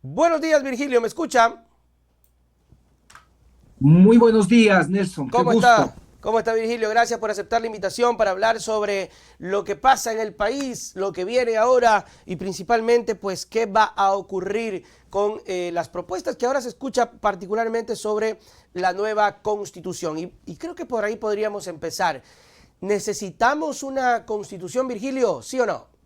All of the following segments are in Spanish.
Buenos días, Virgilio, ¿me escucha? Muy buenos días, Nelson. Qué ¿Cómo gusto. está? ¿Cómo está, Virgilio? Gracias por aceptar la invitación para hablar sobre lo que pasa en el país, lo que viene ahora y principalmente, pues, qué va a ocurrir con las propuestas que ahora se escucha particularmente sobre la nueva constitución. Y creo que por ahí podríamos empezar. ¿Necesitamos una constitución, Virgilio? ¿Sí o no?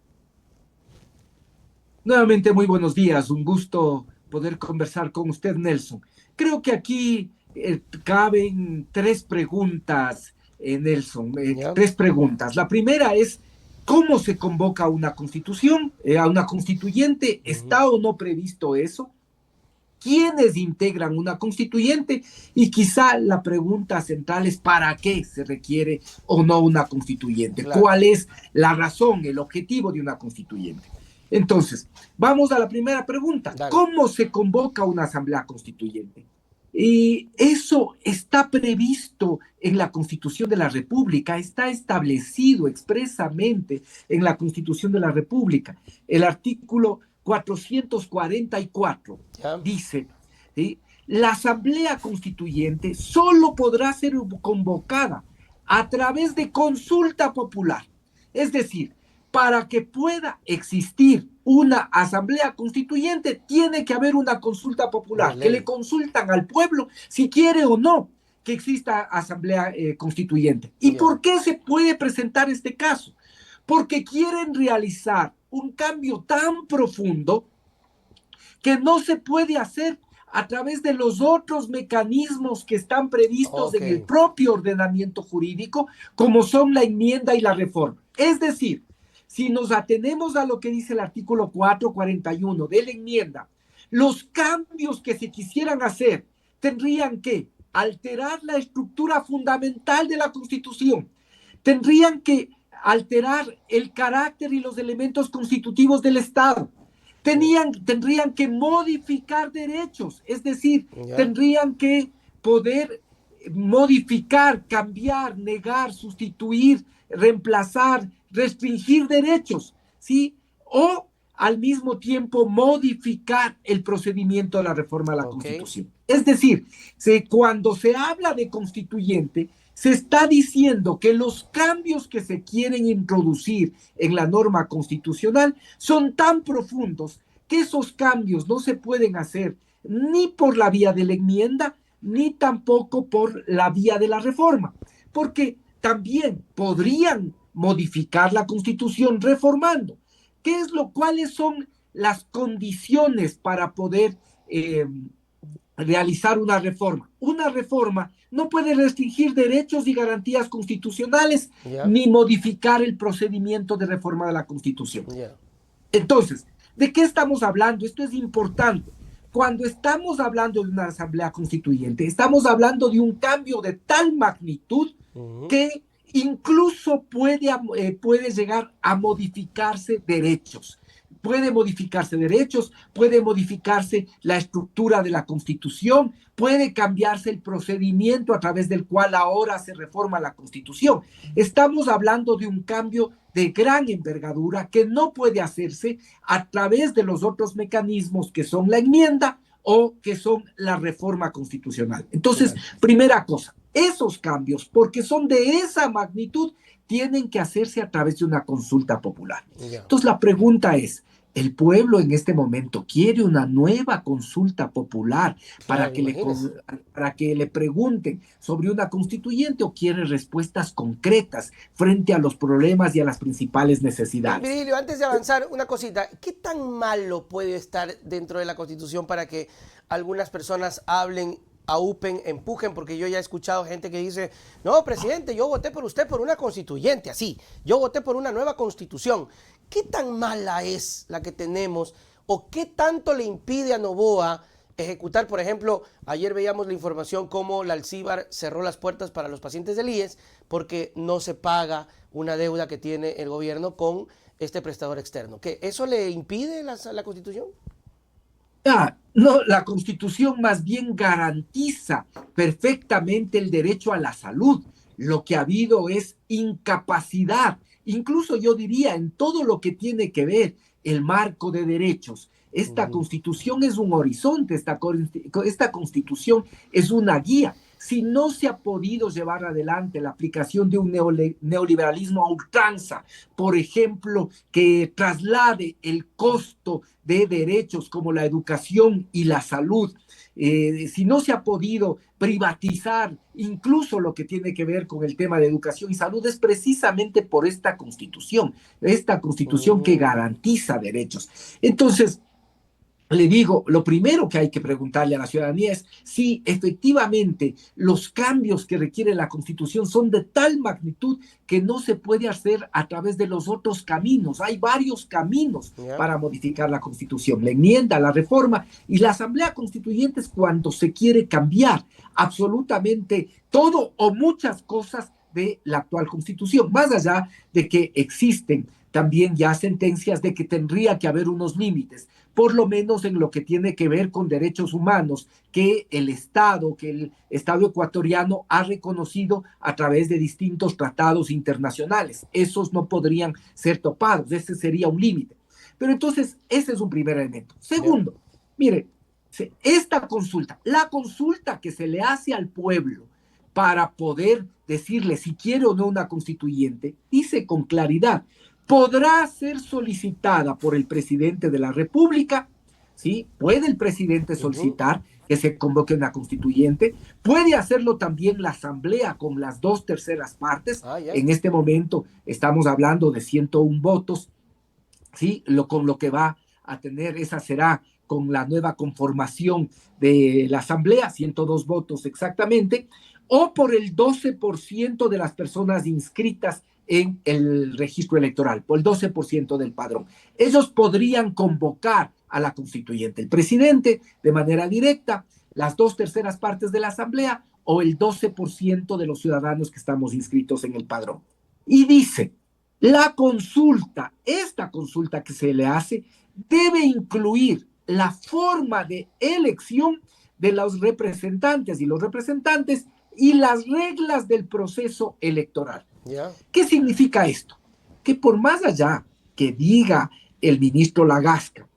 Nuevamente, muy buenos días. Un gusto poder conversar con usted, Nelson. Creo que aquí caben tres preguntas, Nelson. ¿Ya? Tres preguntas. La primera es, ¿cómo se convoca una constitución, a una constituyente? Ujú. ¿Está o no previsto eso? ¿Quiénes integran una constituyente? Y quizá la pregunta central es ¿para qué se requiere o no una constituyente? Claro. ¿Cuál es la razón, el objetivo de una constituyente? Entonces, vamos a la primera pregunta. Dale. ¿Cómo se convoca una asamblea constituyente? Y eso está previsto en la Constitución de la República, está establecido expresamente en la Constitución de la República. El artículo 444 ¿Ya? dice, ¿sí? La Asamblea Constituyente solo podrá ser convocada a través de consulta popular. Es decir, para que pueda existir una asamblea constituyente, tiene que haber una consulta De popular, que le ley. consultan al pueblo si quiere o no que exista asamblea constituyente. ¿Y Ya. por qué se puede presentar este caso? Porque quieren realizar un cambio tan profundo que no se puede hacer a través de los otros mecanismos que están previstos Ok. en el propio ordenamiento jurídico, como son la enmienda y la reforma. Es decir, si nos atenemos a lo que dice el artículo 441 de la enmienda, los cambios que se quisieran hacer tendrían que alterar la estructura fundamental de la Constitución, tendrían que alterar el carácter y los elementos constitutivos del Estado, tendrían que modificar derechos, es decir, Ya. tendrían que poder modificar, cambiar, negar, sustituir, reemplazar, restringir derechos, ¿sí? O al mismo tiempo modificar el procedimiento de la reforma a la Ok. Constitución. Es decir, cuando se habla de constituyente, se está diciendo que los cambios que se quieren introducir en la norma constitucional son tan profundos que esos cambios no se pueden hacer ni por la vía de la enmienda, ni tampoco por la vía de la reforma, porque también podrían modificar la Constitución reformando. ¿Cuáles son las condiciones para poder realizar una reforma? Una reforma no puede restringir derechos y garantías constitucionales Ya. ni modificar el procedimiento de reforma de la Constitución. Ya. Entonces, ¿de qué estamos hablando? Esto es importante. Cuando estamos hablando de una asamblea constituyente, estamos hablando de un cambio de tal magnitud Ujú. que incluso puede llegar a modificarse derechos. Puede modificarse derechos, puede modificarse la estructura de la Constitución, puede cambiarse el procedimiento a través del cual ahora se reforma la Constitución. Estamos hablando de un cambio de gran envergadura que no puede hacerse a través de los otros mecanismos que son la enmienda o que son la reforma constitucional. Entonces, Claro. primera cosa, esos cambios, porque son de esa magnitud, tienen que hacerse a través de una consulta popular. Ya. Entonces, la pregunta es, ¿el pueblo en este momento quiere una nueva consulta popular Claro, imagínese. para que le pregunten sobre una constituyente o quiere respuestas concretas frente a los problemas y a las principales necesidades? Virgilio, antes de avanzar, una cosita. ¿Qué tan malo puede estar dentro de la Constitución para que algunas personas hablen, aupen, empujen? Porque yo ya he escuchado gente que dice, no, presidente, yo voté por usted por una constituyente, así. Yo voté por una nueva constitución. ¿Qué tan mala es la que tenemos o qué tanto le impide a Novoa ejecutar? Por ejemplo, ayer veíamos la información cómo la Alcíbar cerró las puertas para los pacientes del IES porque no se paga una deuda que tiene el gobierno con este prestador externo. ¿Qué? ¿Eso le impide la Constitución? No, la Constitución más bien garantiza perfectamente el derecho a la salud. Lo que ha habido es incapacidad, incluso yo diría en todo lo que tiene que ver el marco de derechos, Esta constitución es un horizonte, esta constitución es una guía. Si no se ha podido llevar adelante la aplicación de un neoliberalismo a ultranza, por ejemplo, que traslade el costo de derechos como la educación y la salud, si no se ha podido privatizar incluso lo que tiene que ver con el tema de educación y salud, es precisamente por esta constitución que garantiza derechos. Entonces, le digo, lo primero que hay que preguntarle a la ciudadanía es si efectivamente los cambios que requiere la Constitución son de tal magnitud que no se puede hacer a través de los otros caminos. Hay varios caminos para modificar la Constitución: la enmienda, la reforma y la Asamblea Constituyente, es cuando se quiere cambiar absolutamente todo o muchas cosas de la actual Constitución, más allá de que existen también ya sentencias de que tendría que haber unos límites, por lo menos en lo que tiene que ver con derechos humanos, que el Estado ecuatoriano ha reconocido a través de distintos tratados internacionales. Esos no podrían ser topados, ese sería un límite. Pero entonces, ese es un primer elemento. Segundo, mire, la consulta que se le hace al pueblo para poder decirle si quiere o no una constituyente, dice con claridad: podrá ser solicitada por el presidente de la República, ¿sí? Puede el presidente solicitar que se convoque una constituyente, puede hacerlo también la Asamblea con las 2/3 partes. En este momento estamos hablando de 101 votos, ¿sí? Con lo que va a tener, esa será con la nueva conformación de la Asamblea, 102 votos exactamente, o por el 12% de las personas inscritas en el registro electoral, por el 12% del padrón. Ellos podrían convocar a la constituyente, el presidente de manera directa, las 2/3 partes de la Asamblea o el 12% de los ciudadanos que estamos inscritos en el padrón. Y dice, esta consulta que se le hace debe incluir la forma de elección de los representantes y las reglas del proceso electoral. ¿Qué significa esto? Que por más allá que diga el ministro Lagasca,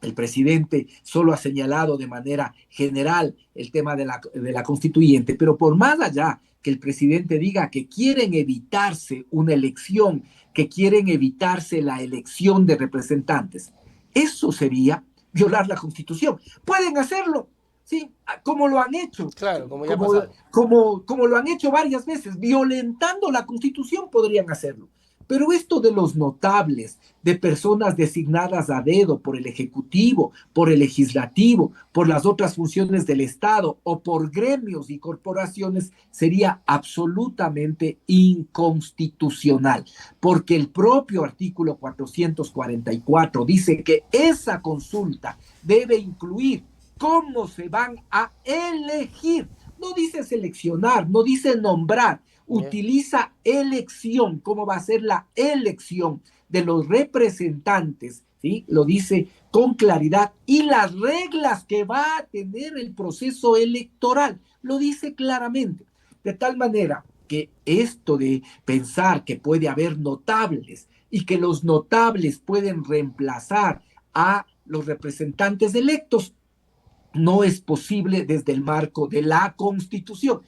el presidente solo ha señalado de manera general el tema de la constituyente, pero por más allá que el presidente diga que quieren evitarse una elección, que quieren evitarse la elección de representantes, eso sería violar la Constitución. Pueden hacerlo, sí, como lo han hecho. Claro, como lo han hecho varias veces, violentando la Constitución podrían hacerlo. Pero esto de los notables, de personas designadas a dedo por el Ejecutivo, por el Legislativo, por las otras funciones del Estado o por gremios y corporaciones, sería absolutamente inconstitucional, porque el propio artículo 444 dice que esa consulta debe incluir cómo se van a elegir. No dice seleccionar, no dice nombrar, utiliza elección, cómo va a ser la elección de los representantes, ¿sí? Lo dice con claridad, y las reglas que va a tener el proceso electoral, lo dice claramente, de tal manera que esto de pensar que puede haber notables y que los notables pueden reemplazar a los representantes electos, no es posible desde el marco de la Constitución.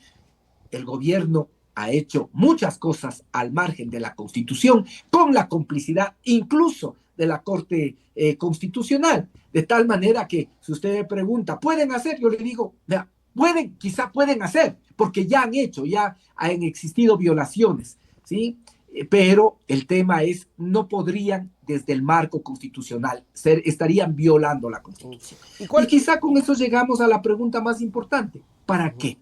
El gobierno ha hecho muchas cosas al margen de la Constitución, con la complicidad incluso de la Corte Constitucional, de tal manera que si usted me pregunta, ¿pueden hacer? Yo le digo, quizá pueden hacer, porque ya han hecho, ya han existido violaciones, ¿sí? Pero el tema es, no podrían desde el marco constitucional, estarían violando la Constitución. Y quizá con eso llegamos a la pregunta más importante, ¿para qué?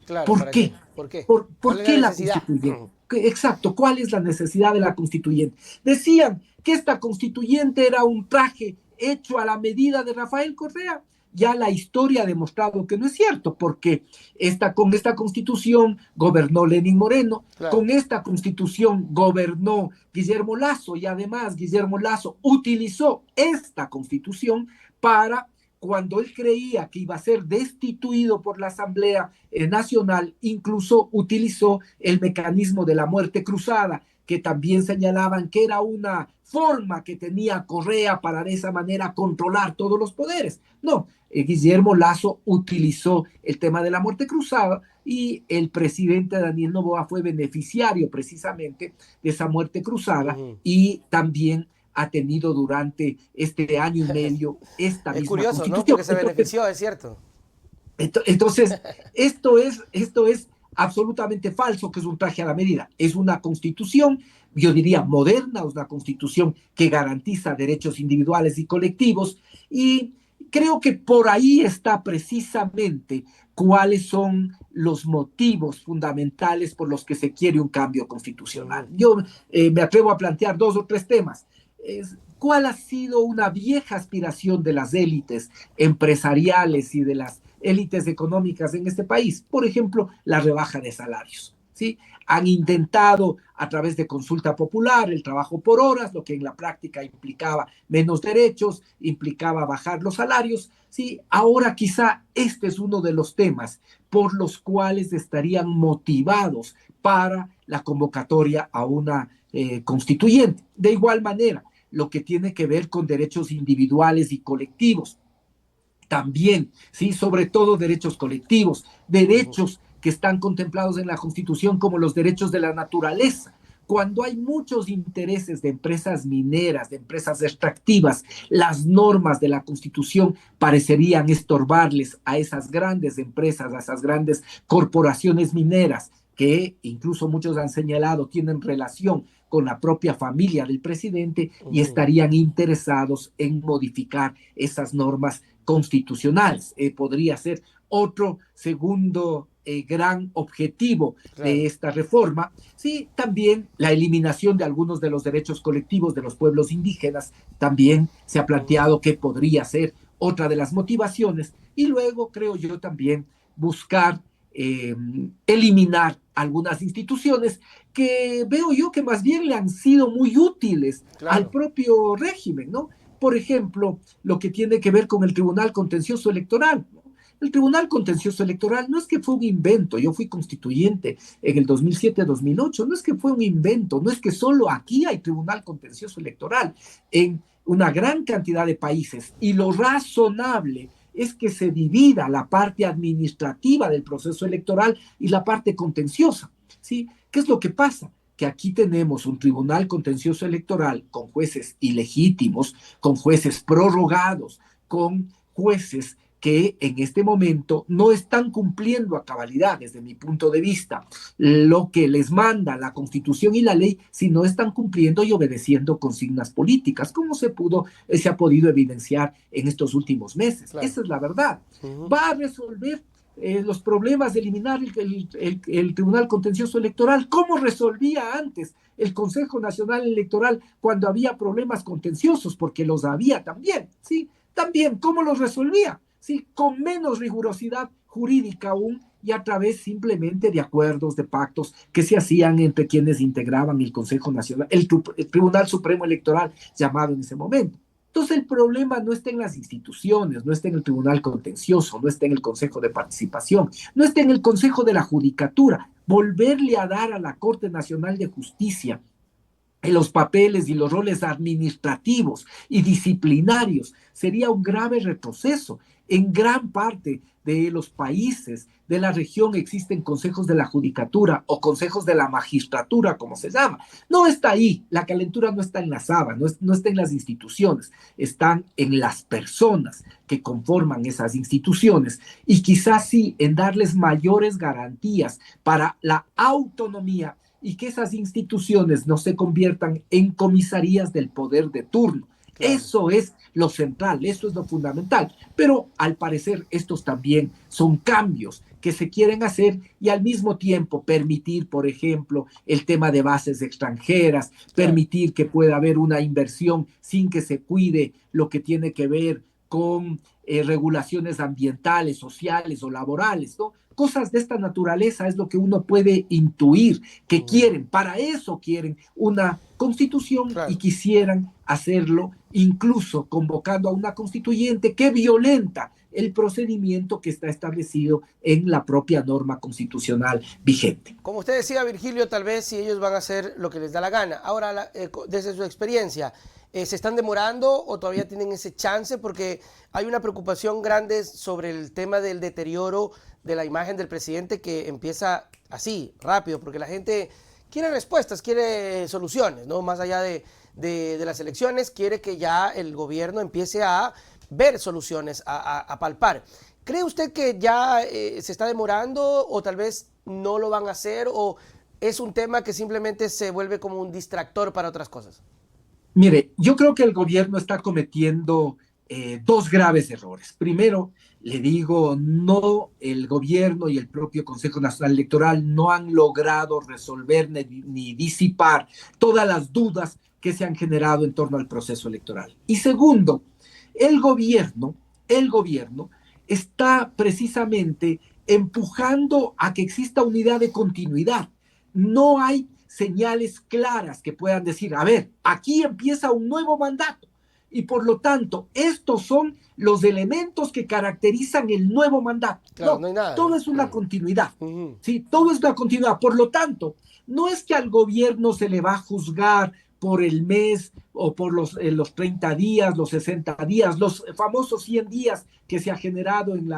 Claro, ¿Por qué? ¿Por qué? ¿Por qué la constituyente? Exacto, ¿cuál es la necesidad de la constituyente? Decían que esta constituyente era un traje hecho a la medida de Rafael Correa. Ya la historia ha demostrado que no es cierto, porque con esta constitución gobernó Lenín Moreno, claro. Con esta constitución gobernó Guillermo Lasso, y además Guillermo Lasso utilizó esta constitución para, cuando él creía que iba a ser destituido por la Asamblea Nacional, incluso utilizó el mecanismo de la muerte cruzada, que también señalaban que era una forma que tenía Correa para de esa manera controlar todos los poderes. No, Guillermo Lasso utilizó el tema de la muerte cruzada y el presidente Daniel Noboa fue beneficiario precisamente de esa muerte cruzada y también ha tenido durante este año y medio esta Es misma curioso, ¿no? constitución. Porque se benefició, es cierto. Entonces, esto es absolutamente falso, que es un traje a la medida. Es una constitución, yo diría moderna, es una constitución que garantiza derechos individuales y colectivos, y creo que por ahí está precisamente cuáles son los motivos fundamentales por los que se quiere un cambio constitucional. Yo me atrevo a plantear dos o tres temas. ¿Cuál ha sido una vieja aspiración de las élites empresariales y de las élites económicas en este país? Por ejemplo, la rebaja de salarios. ¿Sí? Han intentado a través de consulta popular el trabajo por horas, lo que en la práctica implicaba menos derechos, implicaba bajar los salarios. ¿Sí? Ahora quizá este es uno de los temas por los cuales estarían motivados para la convocatoria a una constituyente. De igual manera, lo que tiene que ver con derechos individuales y colectivos también, ¿sí? Sobre todo derechos colectivos, derechos que están contemplados en la Constitución como los derechos de la naturaleza. Cuando hay muchos intereses de empresas mineras, de empresas extractivas, las normas de la Constitución parecerían estorbarles a esas grandes empresas, a esas grandes corporaciones mineras, que incluso muchos han señalado tienen relación con la propia familia del presidente y estarían interesados en modificar esas normas constitucionales. Podría ser otro segundo gran objetivo de esta reforma. Sí, también la eliminación de algunos de los derechos colectivos de los pueblos indígenas también se ha planteado que podría ser otra de las motivaciones. Y luego creo yo también buscar eliminar algunas instituciones que veo yo que más bien le han sido muy útiles al propio régimen, ¿no? Por ejemplo, lo que tiene que ver con el Tribunal Contencioso Electoral, ¿no? El Tribunal Contencioso Electoral no es que fue un invento, yo fui constituyente en el 2007-2008, no es que fue un invento, no es que solo aquí hay Tribunal Contencioso Electoral, en una gran cantidad de países, y lo razonable es que se divida la parte administrativa del proceso electoral y la parte contenciosa, ¿sí? ¿Qué es lo que pasa? Que aquí tenemos un tribunal contencioso electoral con jueces ilegítimos, con jueces prorrogados, con jueces que en este momento no están cumpliendo a cabalidad, desde mi punto de vista, lo que les manda la Constitución y la ley, si no están cumpliendo y obedeciendo consignas políticas, como se ha podido evidenciar en estos últimos meses. Esa es la verdad. Va a resolver los problemas de eliminar el Tribunal Contencioso Electoral. ¿Cómo resolvía antes el Consejo Nacional Electoral cuando había problemas contenciosos? Porque los había también, ¿sí? También, ¿cómo los resolvía? ¿Sí? Con menos rigurosidad jurídica aún y a través simplemente de acuerdos, de pactos que se hacían entre quienes integraban el Consejo Nacional, el Tribunal Supremo Electoral llamado en ese momento. Entonces el problema no está en las instituciones, no está en el Tribunal Contencioso, no está en el Consejo de Participación, no está en el Consejo de la Judicatura. Volverle a dar a la Corte Nacional de Justicia en los papeles y los roles administrativos y disciplinarios sería un grave retroceso. En gran parte de los países de la región existen consejos de la judicatura o consejos de la magistratura, como se llama. No está ahí, la calentura no está en la sábana, no está en las instituciones, están en las personas que conforman esas instituciones y quizás sí en darles mayores garantías para la autonomía y que esas instituciones no se conviertan en comisarías del poder de turno. Eso es lo central, eso es lo fundamental. Pero al parecer estos también son cambios que se quieren hacer y al mismo tiempo permitir, por ejemplo, el tema de bases extranjeras, permitir que pueda haber una inversión sin que se cuide lo que tiene que ver con regulaciones ambientales, sociales o laborales, ¿no? Cosas de esta naturaleza es lo que uno puede intuir que quieren. Para eso quieren una constitución y quisieran hacerlo incluso convocando a una constituyente que violenta el procedimiento que está establecido en la propia norma constitucional vigente. Como usted decía, Virgilio, tal vez si ellos van a hacer lo que les da la gana. Ahora, desde su experiencia, ¿se están demorando o todavía tienen ese chance? Porque hay una preocupación grande sobre el tema del deterioro de la imagen del presidente que empieza así, rápido, porque la gente quiere respuestas, quiere soluciones, ¿no? Más allá de las elecciones, quiere que ya el gobierno empiece a ver soluciones, a palpar. ¿Cree usted que ya se está demorando o tal vez no lo van a hacer o es un tema que simplemente se vuelve como un distractor para otras cosas? Mire, yo creo que el gobierno está cometiendo dos graves errores. Primero, le digo, no, el gobierno y el propio Consejo Nacional Electoral no han logrado resolver ni disipar todas las dudas que se han generado en torno al proceso electoral. Y segundo, el gobierno está precisamente empujando a que exista unidad de continuidad. No hay señales claras que puedan decir, a ver, aquí empieza un nuevo mandato y por lo tanto estos son los elementos que caracterizan el nuevo mandato. Claro, No, no hay nada. todo es una continuidad. Uh-huh. Sí, todo es una continuidad. Por lo tanto, no es que al gobierno se le va a juzgar por el mes o por los 30 días, los 60 días, los famosos 100 días que se ha generado en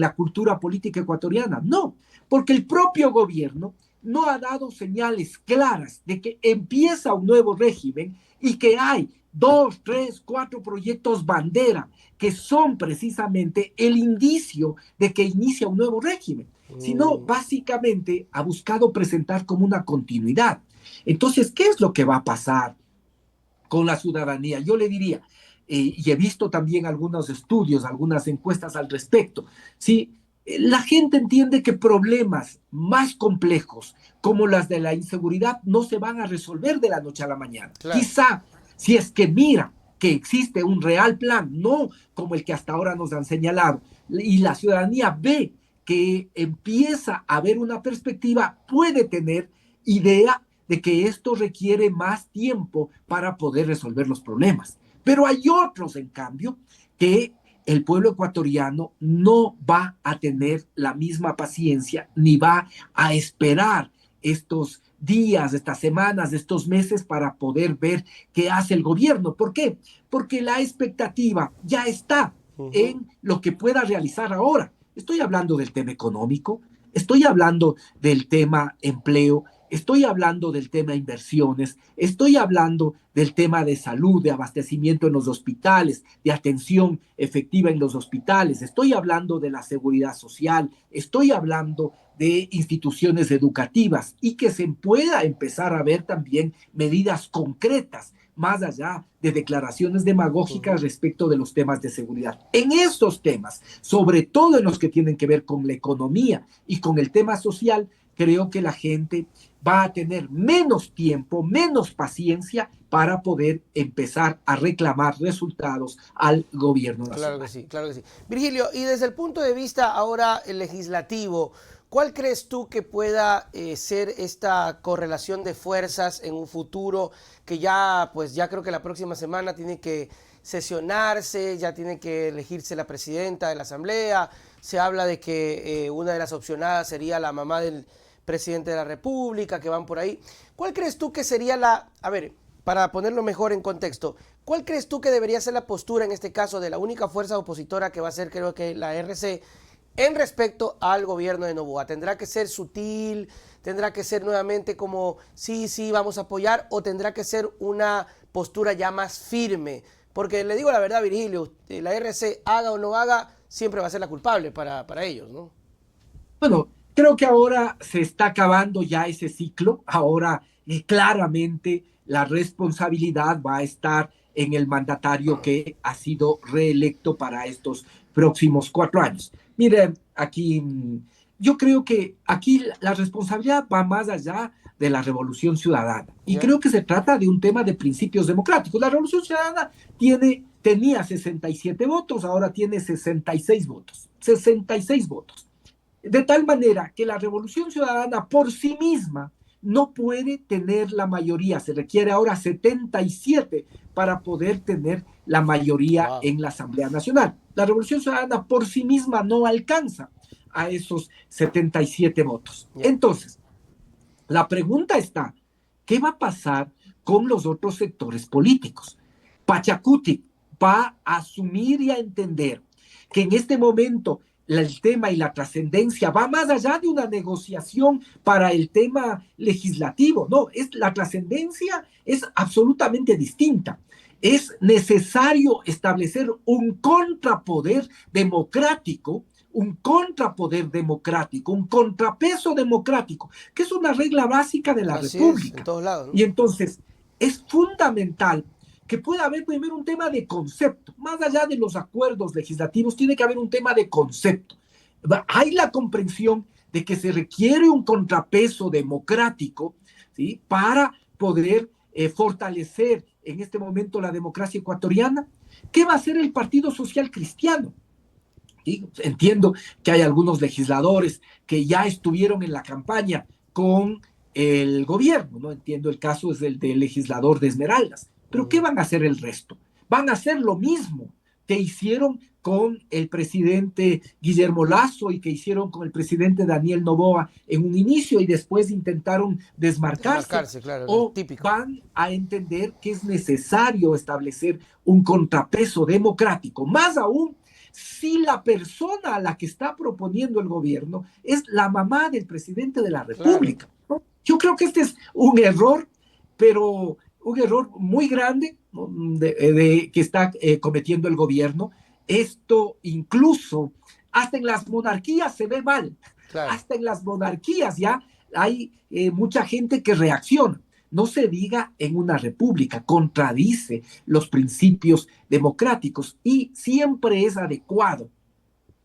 la cultura política ecuatoriana. No, porque el propio gobierno no ha dado señales claras de que empieza un nuevo régimen y que hay 2, 3, 4 proyectos bandera que son precisamente el indicio de que inicia un nuevo régimen, sino básicamente ha buscado presentar como una continuidad. Entonces, ¿qué es lo que va a pasar con la ciudadanía? Yo le diría, y he visto también algunos estudios, algunas encuestas al respecto, ¿sí? La gente entiende que problemas más complejos como las de la inseguridad no se van a resolver de la noche a la mañana. Claro. Quizá si es que mira que existe un real plan, no como el que hasta ahora nos han señalado, y la ciudadanía ve que empieza a haber una perspectiva, puede tener idea de que esto requiere más tiempo para poder resolver los problemas. Pero hay otros, en cambio, que el pueblo ecuatoriano no va a tener la misma paciencia ni va a esperar estos días, estas semanas, estos meses para poder ver qué hace el gobierno. ¿Por qué? Porque la expectativa ya está en lo que pueda realizar ahora. Estoy hablando del tema económico, estoy hablando del tema empleo, estoy hablando del tema inversiones, estoy hablando del tema de salud, de abastecimiento en los hospitales, de atención efectiva en los hospitales, estoy hablando de la seguridad social, estoy hablando de instituciones educativas y que se pueda empezar a ver también medidas concretas más allá de declaraciones demagógicas respecto de los temas de seguridad. En estos temas, sobre todo en los que tienen que ver con la economía y con el tema social, creo que la gente va a tener menos tiempo, menos paciencia para poder empezar a reclamar resultados al gobierno nacional. Claro que sí, claro que sí. Virgilio, y desde el punto de vista ahora legislativo, ¿cuál crees tú que pueda ser esta correlación de fuerzas en un futuro que ya, pues ya creo que la próxima semana tiene que sesionarse, ya tiene que elegirse la presidenta de la Asamblea, se habla de que una de las opcionadas sería la mamá del presidente de la República, que van por ahí. ¿Cuál crees tú que sería a ver, para ponerlo mejor en contexto, ¿cuál crees tú que debería ser la postura en este caso de la única fuerza opositora que va a ser, creo que la RC, en respecto al gobierno de Noboa? ¿Tendrá que ser sutil? ¿Tendrá que ser nuevamente como sí, vamos a apoyar? ¿O tendrá que ser una postura ya más firme? Porque le digo la verdad, Virgilio, la RC haga o no haga, siempre va a ser la culpable para ellos, ¿no? Bueno, creo que ahora se está acabando ya ese ciclo. Ahora claramente la responsabilidad va a estar en el mandatario que ha sido reelecto para estos próximos 4 años. Mire, aquí yo creo que aquí la responsabilidad va más allá de la Revolución Ciudadana. Y creo que se trata de un tema de principios democráticos. La Revolución Ciudadana tenía 67 votos, ahora tiene 66 votos. 66 votos. De tal manera que la Revolución Ciudadana por sí misma no puede tener la mayoría. Se requiere ahora 77 para poder tener la mayoría Wow. en la Asamblea Nacional. La Revolución Ciudadana por sí misma no alcanza a esos 77 votos. Yeah. Entonces, la pregunta está, ¿qué va a pasar con los otros sectores políticos? Pachacuti va a asumir y a entender que en este momento el tema y la trascendencia va más allá de una negociación para el tema legislativo. No, la trascendencia es absolutamente distinta. Es necesario establecer un contrapoder democrático, un contrapeso democrático, que es una regla básica de la Así es, en República. todos lados, ¿no? Y entonces es fundamental que pueda haber primero un tema de concepto. Más allá de los acuerdos legislativos, tiene que haber un tema de concepto. Hay la comprensión de que se requiere un contrapeso democrático, ¿sí?, para poder fortalecer en este momento la democracia ecuatoriana. ¿Qué va a hacer el Partido Social Cristiano? ¿Sí? Entiendo que hay algunos legisladores que ya estuvieron en la campaña con el gobierno, ¿no? Entiendo el caso es el del legislador de Esmeraldas. Pero ¿qué van a hacer el resto? Van a hacer lo mismo que hicieron con el presidente Guillermo Lasso y que hicieron con el presidente Daniel Noboa en un inicio y después intentaron desmarcarse, Claro, o típico. van a entender que es necesario establecer un contrapeso democrático, más aún si la persona a la que está proponiendo el gobierno es la mamá del presidente de la República. Claro. ¿No? Yo creo que este es un error, pero un error muy grande, ¿no?, que está cometiendo el gobierno. Esto incluso hasta en las monarquías se ve mal. Claro. Hasta en las monarquías ya hay mucha gente que reacciona. No se diga en una república, contradice los principios democráticos y siempre es adecuado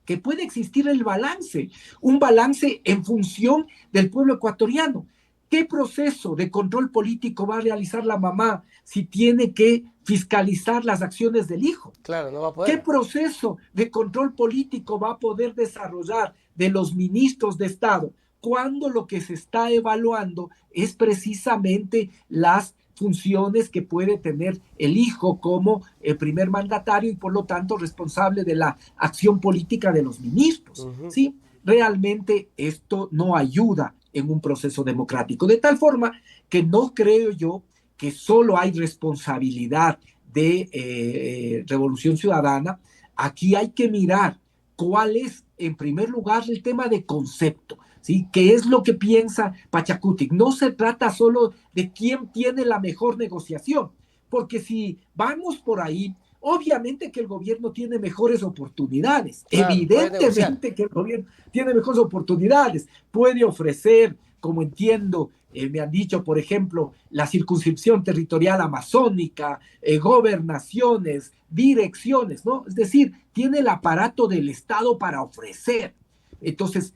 que puede existir el balance, un balance en función del pueblo ecuatoriano. ¿Qué proceso de control político va a realizar la mamá si tiene que fiscalizar las acciones del hijo? Claro, no va a ¿Qué poder. proceso de control político va a poder desarrollar de los ministros de Estado cuando lo que se está evaluando es precisamente las funciones que puede tener el hijo como el primer mandatario y por lo tanto responsable de la acción política de los ministros? ¿Sí? Realmente esto no ayuda en un proceso democrático, de tal forma que no creo yo que solo hay responsabilidad de Revolución Ciudadana. Aquí hay que mirar cuál es, en primer lugar, el tema de concepto, ¿sí? ¿Qué es lo que piensa Pachacuti? No se trata solo de quién tiene la mejor negociación, porque si vamos por ahí, obviamente que el gobierno tiene mejores oportunidades, Claro, puede negociar. evidentemente que el gobierno tiene mejores oportunidades, puede ofrecer, como entiendo, me han dicho, por ejemplo, la circunscripción territorial amazónica, gobernaciones, direcciones, ¿no? Es decir, tiene el aparato del Estado para ofrecer. Entonces,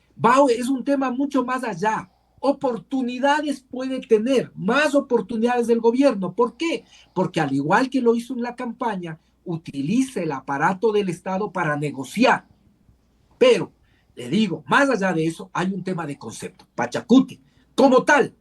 es un tema mucho más allá. Oportunidades puede tener, más oportunidades del gobierno. ¿Por qué? Porque al igual que lo hizo en la campaña, utiliza el aparato del Estado para negociar. Pero, le digo, más allá de eso, hay un tema de concepto. Pachacuti, como tal,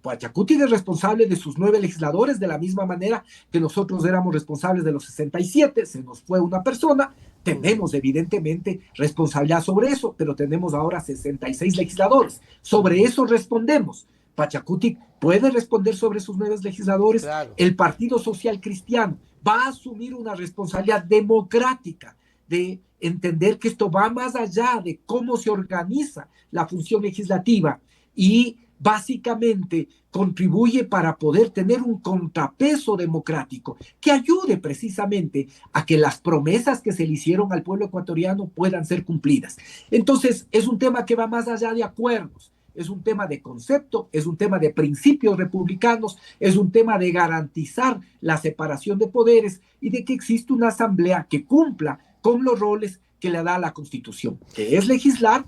Pachacuti es responsable de sus 9 legisladores, de la misma manera que nosotros éramos responsables de los 67, se nos fue una persona, tenemos evidentemente responsabilidad sobre eso, pero tenemos ahora 66 legisladores. Sobre eso respondemos. Pachacuti puede responder sobre sus 9 legisladores. Claro. El Partido Social Cristiano va a asumir una responsabilidad democrática de entender que esto va más allá de cómo se organiza la función legislativa y básicamente contribuye para poder tener un contrapeso democrático que ayude precisamente a que las promesas que se le hicieron al pueblo ecuatoriano puedan ser cumplidas. Entonces, es un tema que va más allá de acuerdos, es un tema de concepto, es un tema de principios republicanos, es un tema de garantizar la separación de poderes y de que existe una asamblea que cumpla con los roles que le da la Constitución, que es legislar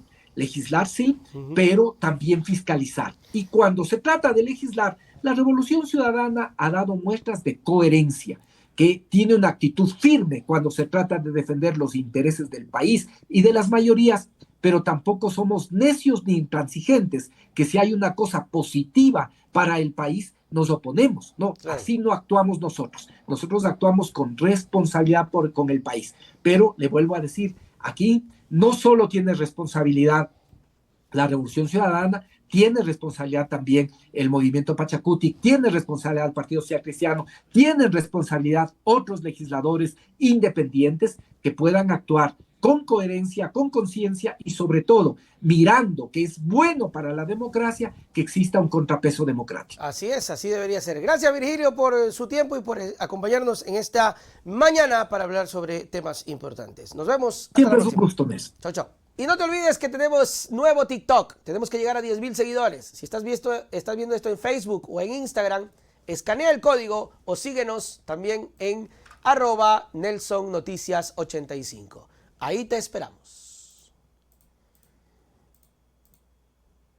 sí, pero también fiscalizar. Y cuando se trata de legislar, la Revolución Ciudadana ha dado muestras de coherencia, que tiene una actitud firme cuando se trata de defender los intereses del país y de las mayorías, pero tampoco somos necios ni intransigentes, que si hay una cosa positiva para el país, nos oponemos. No, Claro. así no actuamos nosotros. Nosotros actuamos con responsabilidad con el país. Pero le vuelvo a decir, aquí no solo tiene responsabilidad la Revolución Ciudadana, tiene responsabilidad también el movimiento Pachacuti, tiene responsabilidad el Partido Social Cristiano, tienen responsabilidad otros legisladores independientes que puedan actuar con coherencia, con conciencia y sobre todo mirando que es bueno para la democracia que exista un contrapeso democrático. Así es, así debería ser. Gracias, Virgilio, por su tiempo y por acompañarnos en esta mañana para hablar sobre temas importantes. Nos vemos. Hasta Siempre la es un próxima. gusto, Nelson. Chao, chao. Y no te olvides que tenemos nuevo TikTok. Tenemos que llegar a 10,000 seguidores. Si estás viendo esto en Facebook o en Instagram, escanea el código o síguenos también en @NelsonNoticias85. Ahí te esperamos.